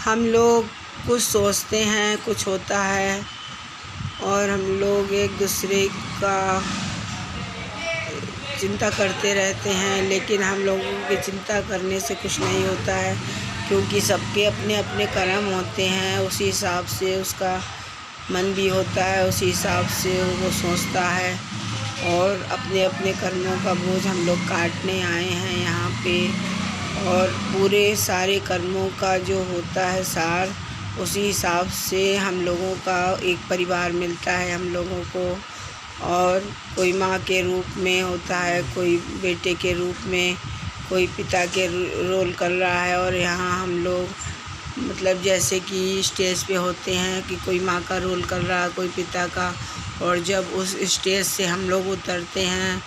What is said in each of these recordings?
हम लोग कुछ सोचते हैं, कुछ होता है और हम लोग एक दूसरे का चिंता करते रहते हैं, लेकिन हम लोगों की चिंता करने से कुछ नहीं होता है, क्योंकि सबके अपने अपने कर्म होते हैं। उसी हिसाब से उसका मन भी होता है, उसी हिसाब से वो सोचता है। और अपने अपने कर्मों का बोझ हम लोग काटने आए हैं यहाँ पे, और पूरे सारे कर्मों का जो होता है सार, उसी हिसाब से हम लोगों का एक परिवार मिलता है हम लोगों को। और कोई माँ के रूप में होता है, कोई बेटे के रूप में, कोई पिता के रोल कर रहा है। और यहाँ हम लोग मतलब जैसे कि स्टेज पे होते हैं कि कोई माँ का रोल कर रहा है, कोई पिता का। और जब उस स्टेज से हम लोग उतरते हैं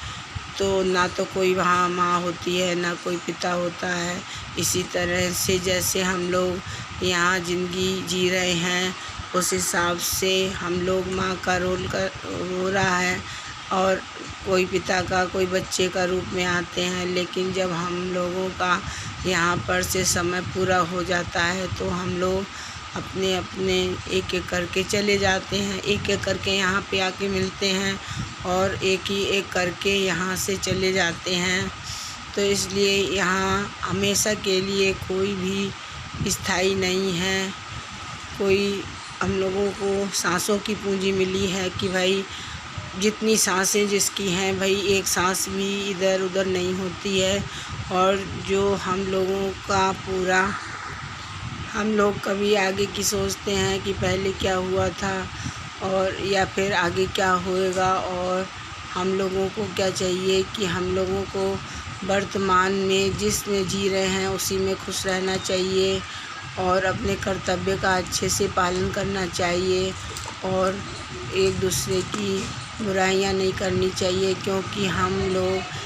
तो ना तो कोई वहाँ माँ होती है, ना कोई पिता होता है। इसी तरह से जैसे हम लोग यहाँ ज़िंदगी जी रहे हैं, उस हिसाब से हम लोग माँ का रोल हो रहा है और कोई पिता का, कोई बच्चे का रूप में आते हैं। लेकिन जब हम लोगों का यहाँ पर से समय पूरा हो जाता है तो हम लोग अपने अपने एक एक करके चले जाते हैं, एक एक करके यहाँ पे आके मिलते हैं और एक ही एक करके यहाँ से चले जाते हैं। तो इसलिए यहाँ हमेशा के लिए कोई भी स्थायी नहीं है। कोई हम लोगों को सांसों की पूंजी मिली है कि भाई जितनी सांसें जिसकी हैं, भाई एक सांस भी इधर उधर नहीं होती है। और जो हम लोगों का पूरा, हम लोग कभी आगे की सोचते हैं कि पहले क्या हुआ था और या फिर आगे क्या होएगा, और हम लोगों को क्या चाहिए कि हम लोगों को वर्तमान में जिसमें जी रहे हैं उसी में खुश रहना चाहिए और अपने कर्तव्य का अच्छे से पालन करना चाहिए और एक दूसरे की बुराइयां नहीं करनी चाहिए। क्योंकि हम लोग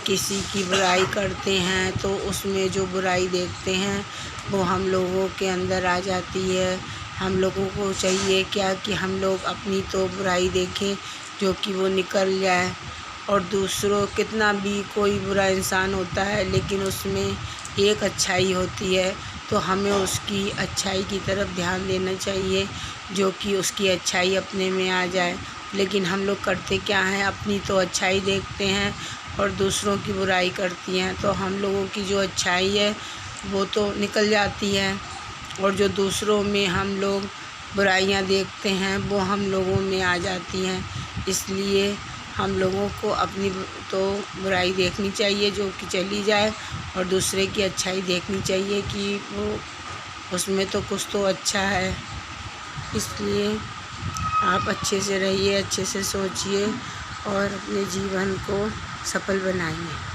किसी की बुराई करते हैं तो उसमें जो बुराई देखते हैं वो हम लोगों के अंदर आ जाती है। हम लोगों को चाहिए क्या कि हम लोग अपनी तो बुराई देखें जो कि वो निकल जाए। और दूसरों कितना भी कोई बुरा इंसान होता है लेकिन उसमें एक अच्छाई होती है, तो हमें उसकी अच्छाई की तरफ ध्यान देना चाहिए जो कि उसकी अच्छाई अपने में आ जाए। लेकिन हम लोग करते क्या हैं, अपनी तो अच्छाई देखते हैं और दूसरों की बुराई करती हैं, तो हम लोगों की जो अच्छाई है वो तो निकल जाती है और जो दूसरों में हम लोग बुराइयां देखते हैं वो हम लोगों में आ जाती हैं। इसलिए हम लोगों को अपनी तो बुराई देखनी चाहिए जो कि चली जाए और दूसरे की अच्छाई देखनी चाहिए कि वो उसमें तो कुछ तो अच्छा है। इसलिए आप अच्छे से रहिए, अच्छे से सोचिए और अपने जीवन को सफल बनाइए।